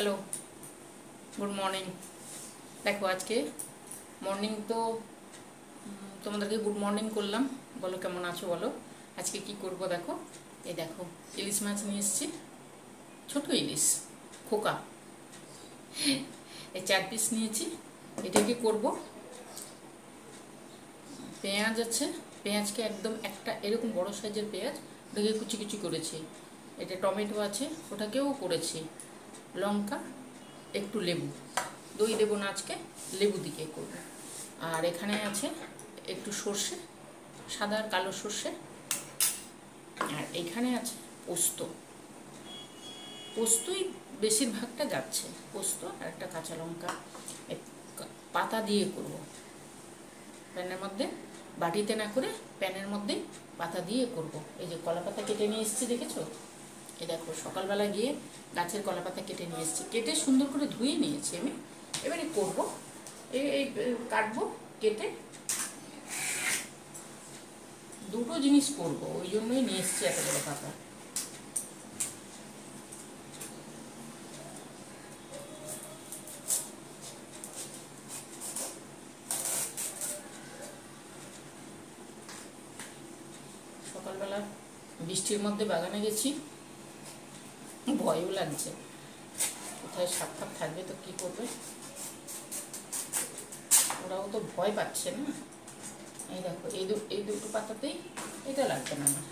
Hello, good morning. দেখো আজকে morning তো তোমাদেরকে গুড মর্নিং করলাম, বলো কেমন আছো বলো। আজকে কি করব দেখো, এই দেখো ইলিশ মাছ নিয়ে এসেছি, ছোট ইলিশ খোকা, এই 4 পিস নিয়েছি। এটা কি করব, পেঁয়াজ আছে, পেঁয়াজকে একদম একটা এরকম বড় সাইজের পেঁয়াজ ওটাকে কুচি কুচি করেছি। এটা টমেটো আছে, ওটাকেও করেছি, লঙ্কা, একটু লেবু, দই দেবো না আজকে, লেবু দিয়ে করবো। আর এখানে আছে একটু সর্ষে, সাদা আর কালো সর্ষে, আর এখানে আছে পোস্ত। পোস্তই বেশিরভাগটা যাচ্ছে, পোস্ত আর একটা কাঁচা লঙ্কা পাতা দিয়ে করব। প্যানের মধ্যে, বাটিতে না করে প্যানের মধ্যে পাতা দিয়ে করব। এই যে কলা পাতা কেটে নিয়ে এসেছি, দেখেছো? এই দেখো সকালবেলা গিয়ে গাছের কলা পাতা কেটে নিয়ে এসেছি, কেটে সুন্দর করে ধুয়ে নিয়েছি আমি। এবারে করব, এই কাটবো, কেটে দুটো জিনিস করবো, ওই জন্যই নিয়ে এসেছি এত বড় পাতা। সকালবেলা বৃষ্টির মধ্যে বাগানে গেছি, ভয়ও লাগছে, কোথায় সাপ ফাপ থাকবে তো কী করবে, ওরাও তো ভয় পাচ্ছে না। এই দেখো এই দুটো পাতাতেই, এটা লাগবে না আমার,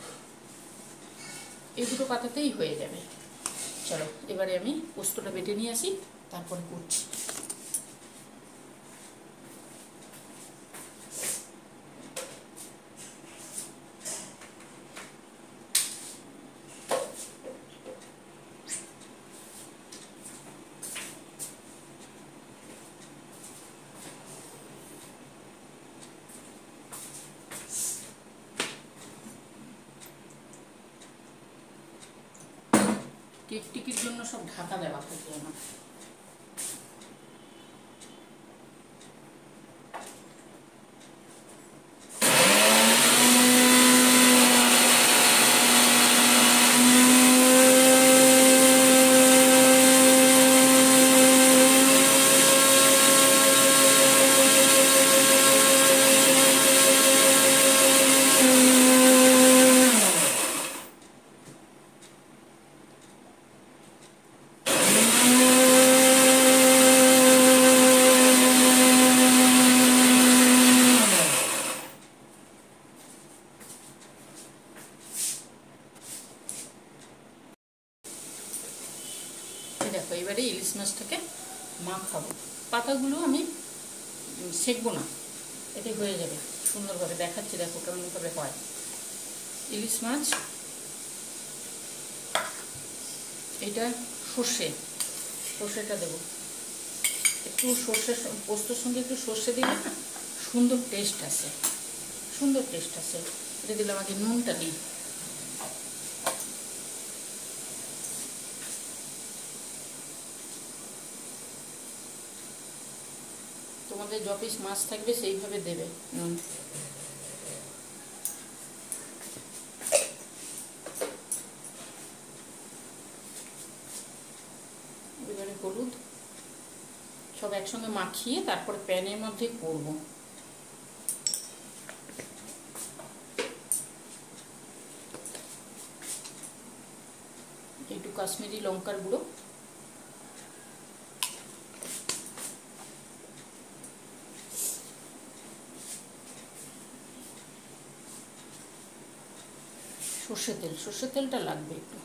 এই দুটো পাতাতেই হয়ে যাবে। চলো এবারে আমি পোস্তটা বেটে নিয়ে আসি, তারপরে করছি। টিকটিকির জন্য সব ঢাকা দেওয়া থাকে আমার। দেখো এবারে ইলিশ মাছটাকে মাখাবো। পাতাগুলো আমি সেঁকবো না, এতে হয়ে যাবে সুন্দরভাবে। দেখাচ্ছি দেখো কেমনভাবে হয় ইলিশ মাছ। এটা সর্ষেটা দেবো একটু, সর্ষে পোস্তর সঙ্গে একটু সর্ষে দিলে না সুন্দর টেস্ট আসে, সুন্দর টেস্ট আসে। এটা দিলাম, আগে নুনটা দিই। তোমাদের যপিস মাছ থাকবে সেইভাবে দেবে নুন। এবারে হলুদ, সব একসঙ্গে মাখিয়ে তারপরে প্যানের মধ্যে করব। একটু কাশ্মীরি লঙ্কার গুঁড়ো, সর্ষের তেলটা লাগবে একটু।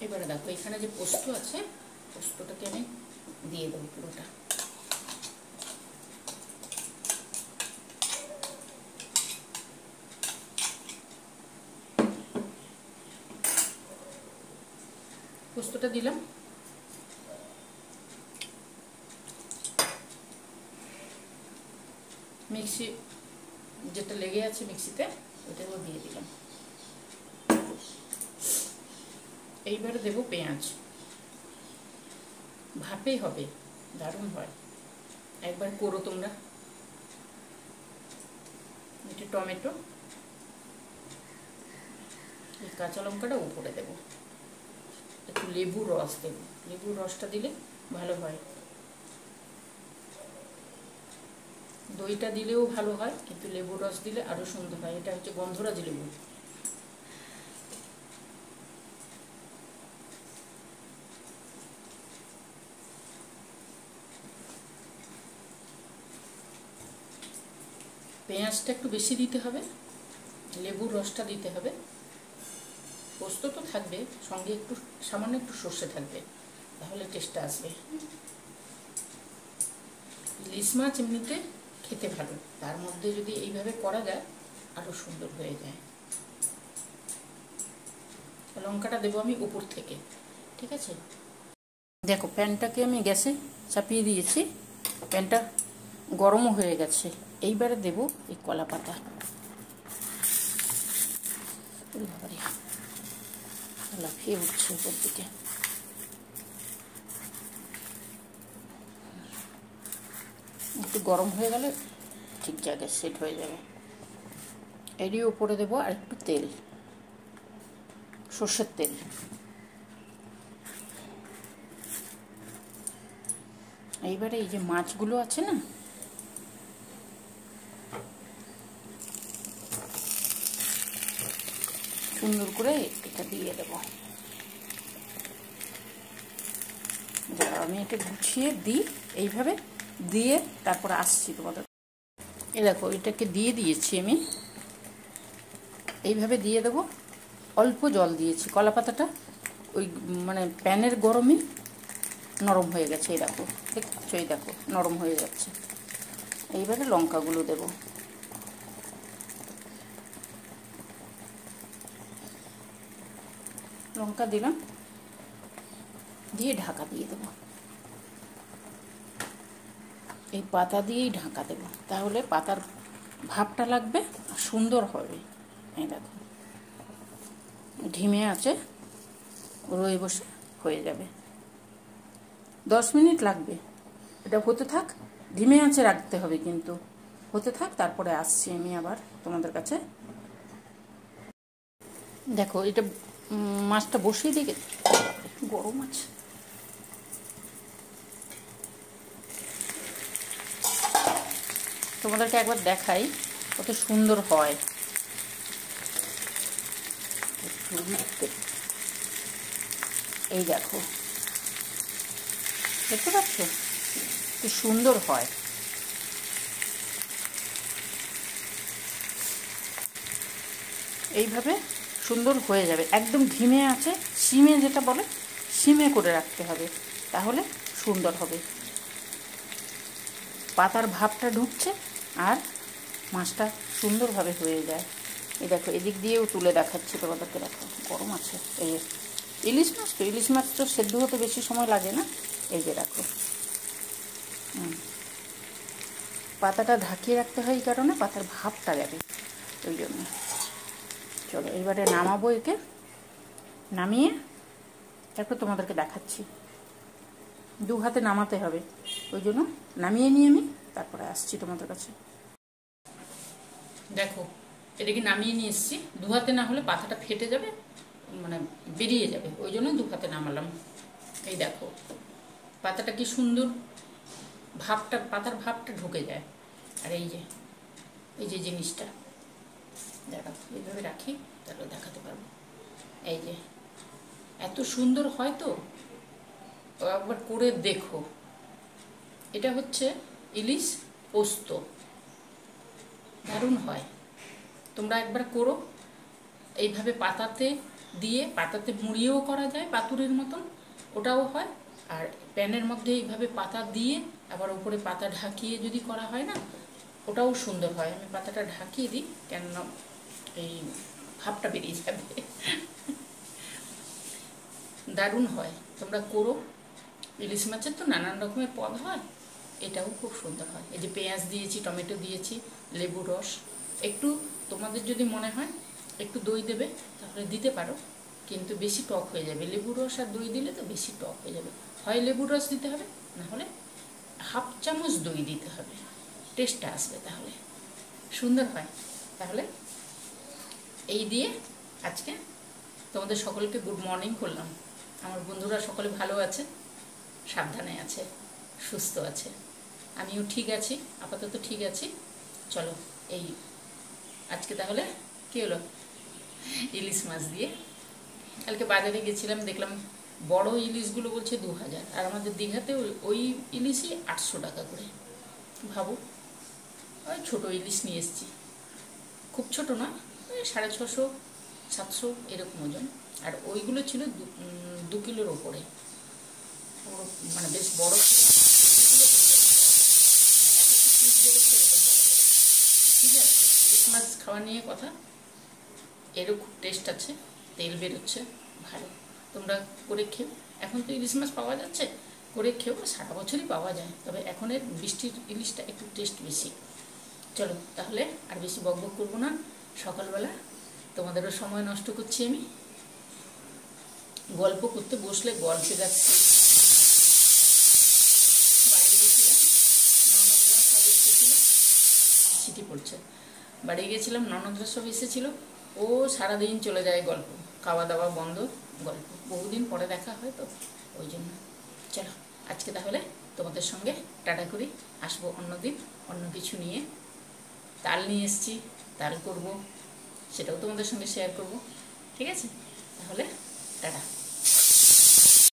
এবারে দেখো এখানে যে পোস্ত আছে, পোস্তটাকে আমি দিয়ে দেবো পুরোটা। পোস্তটা দিলাম, মিক্সি যেটা লেগে আছে মিক্সিতে ওটাও দিয়ে দিলাম। এইবারে দেবো পেঁয়াজ, ভাপে হবে, দারুণ হয়, একবার করো তোমরা। একটু টমেটো, এই কাঁচা লঙ্কাটা উপরে দেব, একটু লেবুর রস দেব, লেবুর রসটা দিলে ভালো হয়। দইটা দিলেও ভালো হয়, কিন্তু লেবুর রস দিলে আরও সুন্দর হয়। এটা হচ্ছে গন্ধরাজ লেবু। পেঁয়াজটা একটু বেশি দিতে হবে, লেবুর রসটা দিতে হবে। পোস্ত তো থাকবে, সঙ্গে একটু সামান্য একটু সর্ষে থাকবে, তাহলে টেস্টটা আসবে। ইলিশ মাছ এমনিতে খেতে ভালো, তার মধ্যে যদি এইভাবে করা যায় আরও সুন্দর হয়ে যায়। লঙ্কাটা দেবো আমি উপর থেকে, ঠিক আছে। দেখো প্যানটাকে আমি গ্যাসে চাপিয়ে দিয়েছি, প্যানটা গরমও হয়ে গেছে। এইবারে দেব এই কলা পাতা, লাফিয়ে উঠছে উপর দিকে। একটু গরম হয়ে গেলে ঠিক জায়গায় সেট হয়ে যাবে। এরই উপরে দেবো আর একটু তেল, সর্ষের তেল। এইবারে এই যে মাছগুলো আছে না, সুন্দর করে এটা দিয়ে দেবো। আমি এটা গুছিয়ে দিই, এইভাবে দিয়ে তারপর আসছি তোমাদের। এ দেখো এটাকে দিয়ে দিয়েছি আমি, এইভাবে দিয়ে দেবো। অল্প জল দিয়েছি, কলা পাতাটা ওই মানে প্যানের গরমে নরম হয়ে গেছে। এই দেখো, দেখছো, এই দেখো নরম হয়ে যাচ্ছে। এইবারে লঙ্কাগুলো দেব, লঙ্কা দিলাম, দিয়ে ঢাকা দিয়ে দেবো। এই পাতা দিয়েই ঢাকা দেব, তাহলে পাতার ভাবটা লাগবে আর সুন্দর হবে। এই দেখো ধিমে আছে রয়ে বসে হয়ে যাবে। 10 মিনিট লাগবে, এটা হতে থাক। ধিমে আঁচে রাখতে হবে কিন্তু, হতে থাক। তারপরে আসছি আমি আবার তোমাদের কাছে। দেখো এটা মাছটা বসিয়ে দিকে, গরম আছে। তোমাদেরকে একবার দেখাই কত সুন্দর হয়। এই দেখো, দেখতে পাচ্ছ কি সুন্দর হয়। এইভাবে সুন্দর হয়ে যাবে। একদম ধিমে আছে, সিমে যেটা বলে সিমে করে রাখতে হবে, তাহলে সুন্দর হবে। পাতার ভাবটা ঢুকছে আর মাছটা সুন্দরভাবে হয়ে যায়। এই দেখো এদিক দিয়েও তুলে দেখাচ্ছি তোমাদেরকে, দেখো গরম আছে। এই যে ইলিশ মাছ তো, ইলিশ মাছ তো সেদ্ধ হতে বেশি সময় লাগে না। এই যে দেখো, পাতাটা ঢাকিয়ে রাখতে হয় এই কারণে, পাতার ভাবটা যাবে ওই জন্য। চলো এবারে নামাবো, একে নামিয়ে তারপর তোমাদেরকে দেখাচ্ছি। 2 হাতে নামাতে হবে, ওই জন্য নামিয়ে নিয়ে আমি তারপরে আসছি তোমাদের কাছে। দেখো এটাকে নামিয়ে নিয়ে এসছি। 2 হাতে না হলে পাতাটা ফেটে যাবে, মানে বেরিয়ে যাবে, ওই জন্য 2 হাতে নামালাম। এই দেখো পাতাটা কি সুন্দর, ভাবটা, পাতার ভাবটা ঢুকে যায়। আর এই যে জিনিসটা দেখো, এইভাবে রাখি তাহলে দেখাতে পারবো। এই যে এত সুন্দর হয় তো, একবার করে দেখো। এটা হচ্ছে ইলিশ পোস্ত, দারুণ হয়। তোমরা একবার করো এইভাবে, পাতাতে দিয়ে, পাতাতে মুড়িয়েও করা যায় পাতুরির মতন, ওটাও হয়। আর প্যানের মধ্যে এইভাবে পাতা দিয়ে আবার উপরে পাতা ঢাকিয়ে যদি করা হয় না, ওটাও সুন্দর হয়। আমি পাতাটা ঢাকিয়ে দিই, কেননা এই ভাবটা বেরিয়ে যাবে। দারুণ হয়, তোমরা করো। ইলিশ মাছের তো নানান রকমের পদ হয়, এটাও খুব সুন্দর হয়। এই যে পেঁয়াজ দিয়েছি, টমেটো দিয়েছি, লেবু রস, একটু তোমাদের যদি মনে হয় একটু দই দেবে তাহলে দিতে পারো, কিন্তু বেশি টক হয়ে যাবে। লেবু রস আর দই দিলে তো বেশি টক হয়ে যাবে। হয় লেবু রস দিতে হবে, না হলে 1/2 চামচ দই দিতে হবে, টেস্টটা আসবে, তাহলে সুন্দর হয়। তাহলে এই দিয়ে আজকে তোমাদের সকলকে গুড মর্নিং করলাম। আমার বন্ধুরা সকলে ভালো আছে, সাবধানে আছে, সুস্থ আছে, আমিও ঠিক আছি, আপাতত ঠিক আছি। চলো এই আজকে তাহলে কী হলো, ইলিশ মাছ দিয়ে। কালকে বাজারে গেছিলাম, দেখলাম বড় ইলিশগুলো বলছে 2000, আর আমাদের দীঘাতে ওই ইলিশই 800 টাকা করে। ভাবো, ওই ছোটো ইলিশ নিয়ে এসেছি, খুব ছোট না, ওই 650 700 এরকম ওজন। আর ওইগুলো ছিল 2 কিলোর ওপরে, মানে বেশ বড় ছিল। ঠিক আছে, ইলিশ মাছ খাওয়া নিয়ে কথা, এরও খুব টেস্ট আছে, তেল বেরোচ্ছে ভালো। তোমরা করে খেও, এখন তো ইলিশ মাছ পাওয়া যাচ্ছে, করে খেও, সারা বছরই পাওয়া যায়, তবে এখন এর বৃষ্টির ইলিশটা একটু টেস্ট বেশি। চলো তাহলে আর বেশি বকবক করবো না, সকালবেলা তোমাদেরও সময় নষ্ট করছি আমি, গল্প করতে বসলে গল্পে যাচ্ছে। বাড়ি গেছিলাম, ননদরা সব এসেছিল, ছিটি পড়ছে, বাড়ি গেছিলাম, ননদরা সব এসেছিল, ও সারাদিন চলে যায় গল্প, খাওয়া দাওয়া বন্ধ, গল্প, বহুদিন পরে দেখা হয় তো ওই জন্য। চলো আজকে তাহলে তোমাদের সঙ্গে টাটা করি, আসবো অন্যদিন অন্য কিছু নিয়ে। তাল নিয়ে এসেছি, তাল করব, সেটাও তোমাদের সঙ্গে শেয়ার করব। ঠিক আছে, তাহলে টাটা।